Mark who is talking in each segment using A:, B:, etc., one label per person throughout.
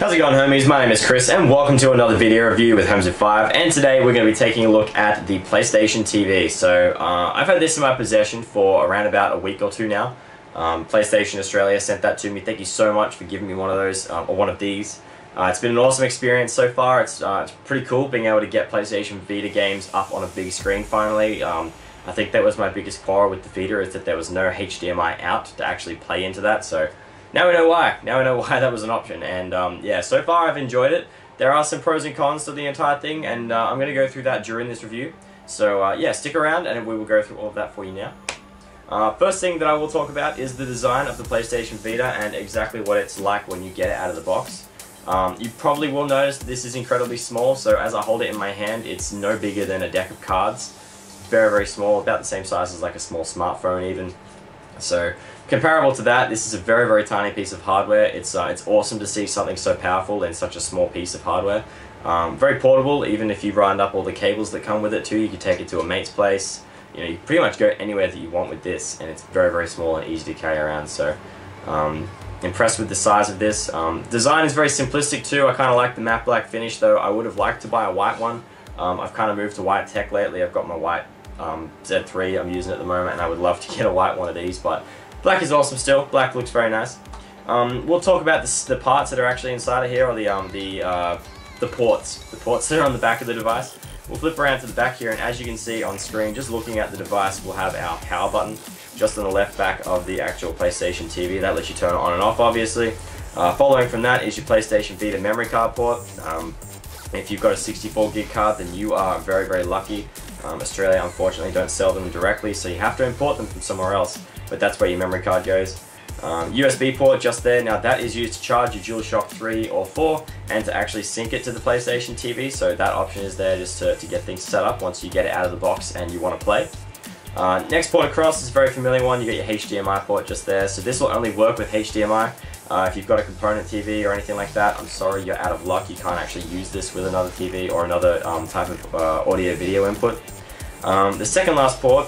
A: How's it going, homies? My name is Chris and welcome to another video review with Homes of 5, and today we're going to be taking a look at the PlayStation TV. So I've had this in my possession for around about a week or two now. PlayStation Australia sent that to me. Thank you so much for giving me one of those, or one of these. It's been an awesome experience so far. It's pretty cool being able to get PlayStation Vita games up on a big screen finally. I think that was my biggest quarrel with the Vita, is that there was no HDMI out to actually play into that. So now we know why. Now we know why that was an option. And yeah, so far I've enjoyed it. There are some pros and cons to the entire thing, and I'm going to go through that during this review. So yeah, stick around and we will go through all of that for you now. First thing that I will talk about is the design of the PlayStation Vita and exactly what it's like when you get it out of the box. You probably will notice this is incredibly small, so as I hold it in my hand, it's no bigger than a deck of cards. Very, very small, about the same size as like a small smartphone even. So comparable to that, this is a very, very tiny piece of hardware. It's awesome to see something so powerful in such a small piece of hardware. Very portable, even if you round up all the cables that come with it too. You can take it to a mate's place. You know, you can pretty much go anywhere that you want with this, and it's very, very small and easy to carry around. So impressed with the size of this. Design is very simplistic too. I kind of like the matte black finish, though I would have liked to buy a white one. I've kind of moved to white tech lately. I've got my white Z3 I'm using at the moment, and I would love to get a white one of these, but black is awesome still. Black looks very nice. We'll talk about the parts that are actually inside of here, or the ports. The ports that are on the back of the device. We'll flip around to the back here, and as you can see on screen, just looking at the device, we'll have our power button just on the left back of the actual PlayStation TV. That lets you turn it on and off, obviously. Following from that is your PlayStation Vita memory card port. If you've got a 64 gig card, then you are very, very lucky. Australia, unfortunately, don't sell them directly, so you have to import them from somewhere else, but that's where your memory card goes. USB port just there. Now that is used to charge your DualShock 3 or 4 and to actually sync it to the PlayStation TV, so that option is there just to get things set up once you get it out of the box and you want to play. Next port across is a very familiar one. You get your HDMI port just there, so this will only work with HDMI. If you've got a component TV or anything like that, I'm sorry, you're out of luck. You can't actually use this with another TV or another type of audio-video input. The second last port,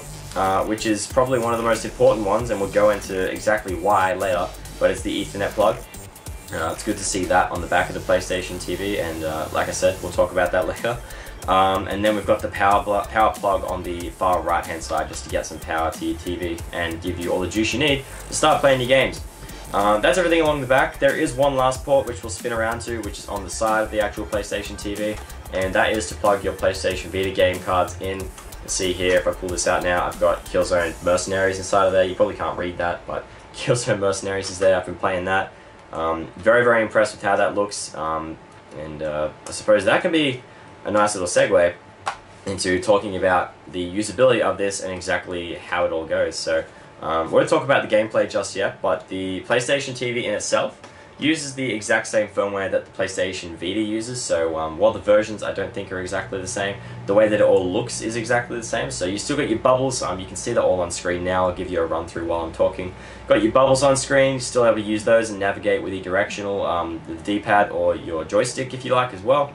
A: which is probably one of the most important ones, and we'll go into exactly why later, but it's the Ethernet plug. It's good to see that on the back of the PlayStation TV, and like I said, we'll talk about that later. And then we've got the power plug on the far right hand side, just to get some power to your TV and give you all the juice you need to start playing your games. That's everything along the back. There is one last port which we'll spin around to, which is on the side of the actual PlayStation TV, and that is to plug your PlayStation Vita game cards in. You'll see here, if I pull this out now, I've got Killzone Mercenaries inside of there. You probably can't read that, but Killzone Mercenaries is there. I've been playing that. Very, very impressed with how that looks, and I suppose that can be a nice little segue into talking about the usability of this and exactly how it all goes. So we won't talk about the gameplay just yet, but the PlayStation TV in itself uses the exact same firmware that the PlayStation Vita uses. So while the versions I don't think are exactly the same, the way that it all looks is exactly the same. So you still got your bubbles. You can see that all on screen now. I'll give you a run through while I'm talking. Got your bubbles on screen. You're still able to use those and navigate with your directional, the D-pad or your joystick if you like as well.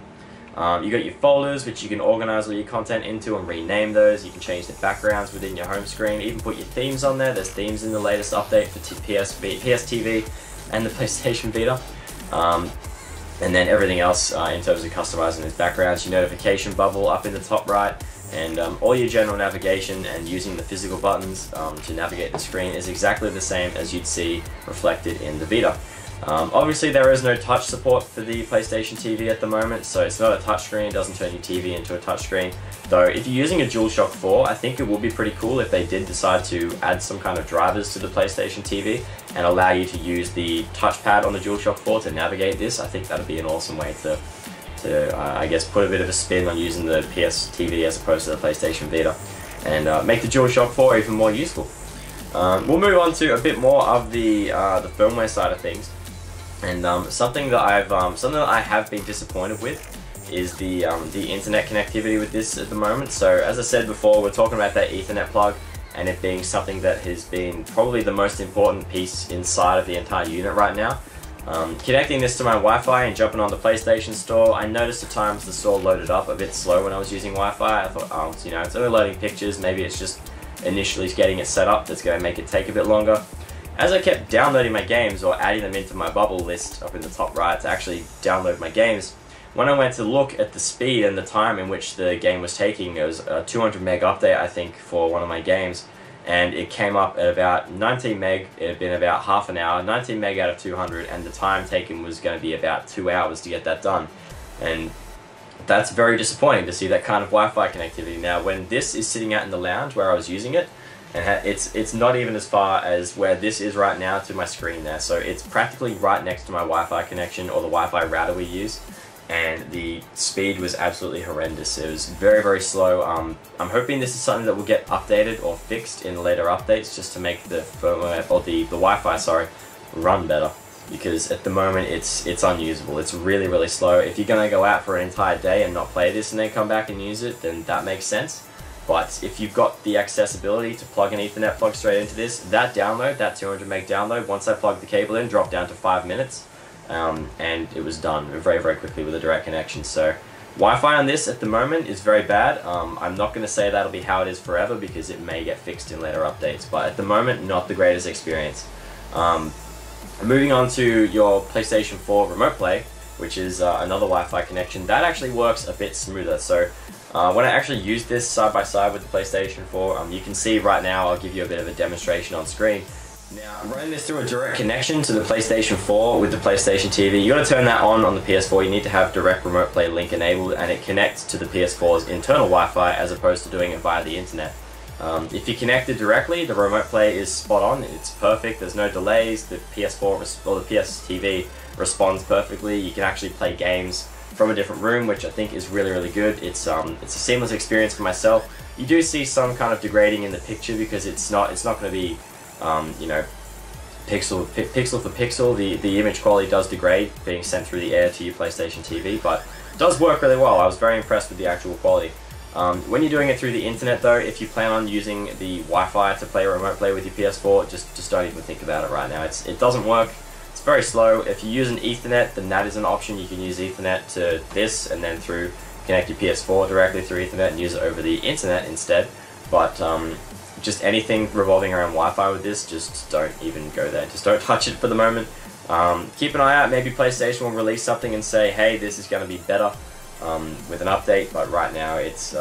A: You got your folders, which you can organize all your content into and rename those. You can change the backgrounds within your home screen, even put your themes on there. There's themes in the latest update for PS TV and the PlayStation Vita. And then everything else in terms of customizing those backgrounds, your notification bubble up in the top right, and all your general navigation and using the physical buttons to navigate the screen is exactly the same as you'd see reflected in the Vita. Obviously there is no touch support for the PlayStation TV at the moment, so it's not a touchscreen. It doesn't turn your TV into a touchscreen. Though if you're using a DualShock 4, I think it would be pretty cool if they did decide to add some kind of drivers to the PlayStation TV and allow you to use the touchpad on the DualShock 4 to navigate this. I think that would be an awesome way to I guess put a bit of a spin on using the PS TV as opposed to the PlayStation Vita, and make the DualShock 4 even more useful. We'll move on to a bit more of the firmware side of things. And something that I have been disappointed with is the internet connectivity with this at the moment. So as I said before, we're talking about that Ethernet plug and it being something that has been probably the most important piece inside of the entire unit right now. Connecting this to my Wi-Fi and jumping on the PlayStation Store, I noticed at times the store loaded up a bit slow when I was using Wi-Fi. I thought, you know, it's only loading pictures, maybe it's just initially getting it set up that's going to make it take a bit longer. as I kept downloading my games or adding them into my bubble list up in the top right to actually download my games, when I went to look at the speed and the time in which the game was taking, it was a 200 meg update, I think, for one of my games, and it came up at about 19 meg. It had been about half an hour, 19 meg out of 200, and the time taken was going to be about 2 hours to get that done. And that's very disappointing to see that kind of Wi-Fi connectivity. Now, when this is sitting out in the lounge where I was using it, and it's not even as far as where this is right now to my screen there, so it's practically right next to my Wi-Fi connection or the Wi-Fi router we use, and the speed was absolutely horrendous. It was very, very slow. I'm hoping this is something that will get updated or fixed in later updates just to make the firmware, or the Wi-Fi, sorry, run better, because at the moment it's unusable. It's really, really slow. If you're going to go out for an entire day and not play this and then come back and use it, then that makes sense. But if you've got the accessibility to plug an Ethernet plug straight into this, that download, that 200 meg download, once I plugged the cable in, dropped down to 5 minutes. And it was done very, very quickly with a direct connection. So Wi-Fi on this at the moment is very bad. I'm not going to say that'll be how it is forever, because it may get fixed in later updates, but at the moment, not the greatest experience. Moving on to your PlayStation 4 Remote Play, which is another Wi-Fi connection, that actually works a bit smoother. So when I actually use this side by side with the PlayStation 4, you can see right now, I'll give you a bit of a demonstration on screen. Now, I'm running this through a direct connection to the PlayStation 4 with the PlayStation TV. You got to turn that on the PS4. You need to have direct Remote Play link enabled, and it connects to the PS4's internal Wi-Fi as opposed to doing it via the internet. If you connect it directly, the Remote Play is spot on. It's perfect. There's no delays. The PS4 or the PS TV responds perfectly. You can actually play games from a different room, which I think is really, really good. It's a seamless experience for myself. You do see some kind of degrading in the picture because it's not going to be you know, pixel for pixel. The image quality does degrade being sent through the air to your PlayStation TV, but it does work really well. I was very impressed with the actual quality. When you're doing it through the internet though, if you plan on using the Wi-Fi to play Remote Play with your PS4, just don't even think about it right now. It doesn't work. It's very slow. If you use an Ethernet, then that is an option. You can use Ethernet to this and then connect your PS4 directly through Ethernet and use it over the internet instead. But just anything revolving around Wi-Fi with this, just don't even go there. Just don't touch it for the moment. Keep an eye out. Maybe PlayStation will release something and say, hey, this is going to be better with an update. But right now, it's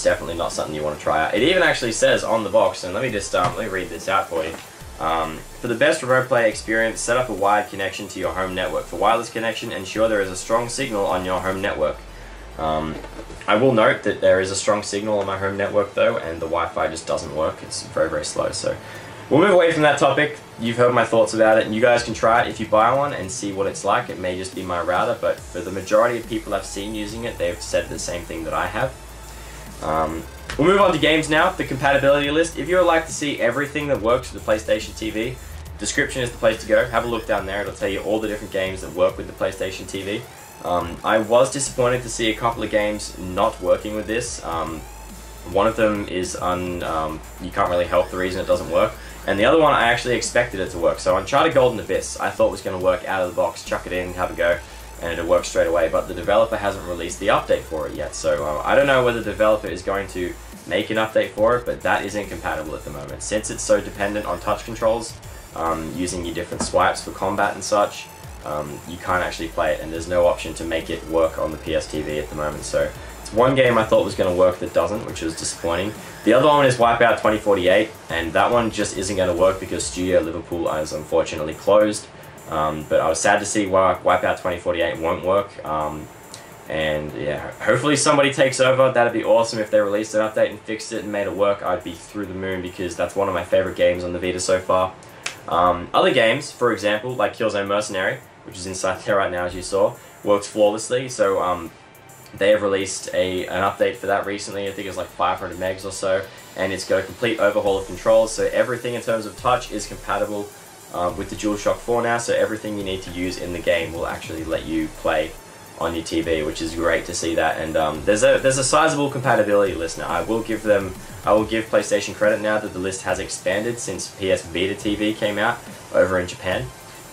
A: definitely not something you want to try out. It even actually says on the box, and let me read this out for you. For the best Remote Play experience, set up a wired connection to your home network. For wireless connection, ensure there is a strong signal on your home network. I will note that there is a strong signal on my home network though, and the Wi-Fi just doesn't work. It's very, very slow. So we'll move away from that topic. You've heard my thoughts about it, and you guys can try it if you buy one and see what it's like. It may just be my router, but for the majority of people I've seen using it, they've said the same thing that I have. We'll move on to games now. The compatibility list. If you would like to see everything that works with the PlayStation TV, description is the place to go. Have a look down there. It'll tell you all the different games that work with the PlayStation TV. I was disappointed to see a couple of games not working with this. One of them is you can't really help the reason it doesn't work, and the other one I actually expected it to work. So Uncharted Golden Abyss, I thought was going to work out of the box, chuck it in, have a go, and it'll work straight away, but the developer hasn't released the update for it yet. So I don't know whether the developer is going to make an update for it, but that is incompatible at the moment. Since it's so dependent on touch controls, using your different swipes for combat and such, you can't actually play it, and there's no option to make it work on the PS TV at the moment. So it's one game I thought was going to work that doesn't, which was disappointing. The other one is Wipeout 2048, and that one just isn't going to work because Studio Liverpool is unfortunately closed. But I was sad to see why Wipeout 2048 won't work. And yeah, hopefully somebody takes over. That'd be awesome if they released an update and fixed it and made it work. I'd be through the moon because that's one of my favorite games on the Vita so far. Other games, for example, like Killzone Mercenary, which is inside there right now as you saw, works flawlessly. So they have released an update for that recently. I think it's like 500 megs or so, and it's got a complete overhaul of controls. So everything in terms of touch is compatible with the DualShock 4 now. So everything you need to use in the game will actually let you play on your TV, which is great to see that. And there's a sizable compatibility list now. I will give PlayStation credit now that the list has expanded since PS Vita TV came out over in Japan.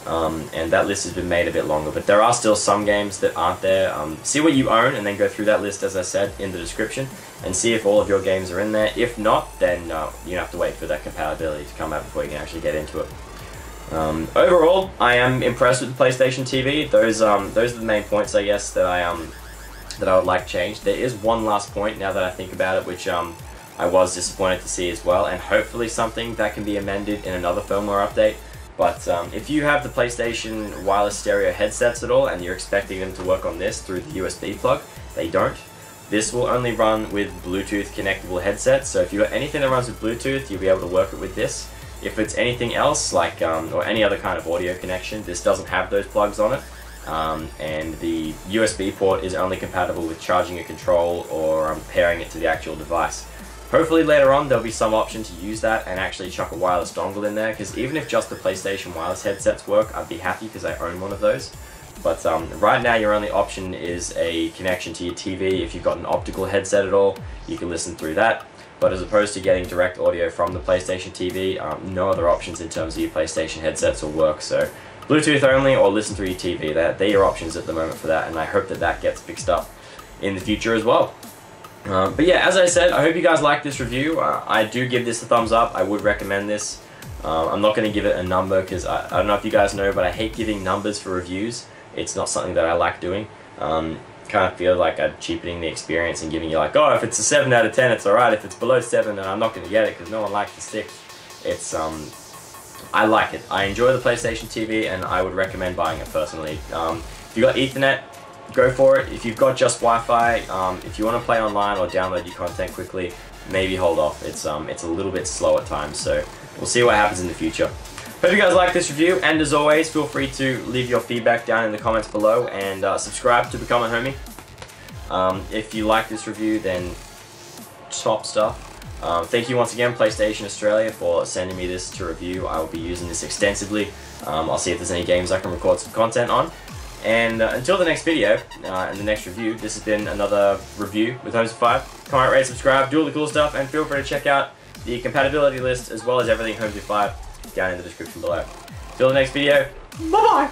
A: and that list has been made a bit longer, but there are still some games that aren't there. See what you own and then go through that list, as I said, in the description, and see if all of your games are in there. If not, then you have to wait for that compatibility to come out before you can actually get into it. Overall, I am impressed with the PlayStation TV. Those are the main points, I guess, that I would like changed. There is one last point now that I think about it, which I was disappointed to see as well, and hopefully something that can be amended in another firmware update. But if you have the PlayStation wireless stereo headsets at all, and you're expecting them to work on this through the USB plug, they don't. This will only run with Bluetooth connectable headsets, so if you got anything that runs with Bluetooth, you'll be able to work it with this. If it's anything else, like or any other kind of audio connection, this doesn't have those plugs on it. And the USB port is only compatible with charging a control or pairing it to the actual device. Hopefully later on there'll be some option to use that and actually chuck a wireless dongle in there, because even if just the PlayStation wireless headsets work, I'd be happy because I own one of those. But right now your only option is a connection to your TV. If you've got an optical headset at all, you can listen through that. But as opposed to getting direct audio from the PlayStation TV, no other options in terms of your PlayStation headsets will work. So Bluetooth only or listen through your TV. They're your options at the moment for that, and I hope that that gets fixed up in the future as well. But yeah, as I said, I hope you guys like this review. I do give this a thumbs up. I would recommend this. I'm not going to give it a number because I don't know if you guys know, but I hate giving numbers for reviews. It's not something that I like doing. Kind of feel like I'm cheapening the experience and giving you like, oh, if it's a 7 out of 10, it's alright. If it's below 7, then I'm not going to get it because no one likes the stick. It's, I like it. I enjoy the PlayStation TV and I would recommend buying it personally. If you got Ethernet, go for it. If you've got just Wi-Fi, if you want to play online or download your content quickly, maybe hold off. It's a little bit slow at times, so we'll see what happens in the future. Hope you guys like this review, and as always, feel free to leave your feedback down in the comments below, and subscribe to become a homie. If you like this review, then top stuff. Thank you once again, PlayStation Australia, for sending me this to review. I will be using this extensively. I'll see if there's any games I can record some content on. And until the next video, and the next review, this has been another review with Homes of 5. Comment, rate, subscribe, do all the cool stuff, and feel free to check out the compatibility list as well as everything Homes of 5 down in the description below. Till the next video, bye-bye!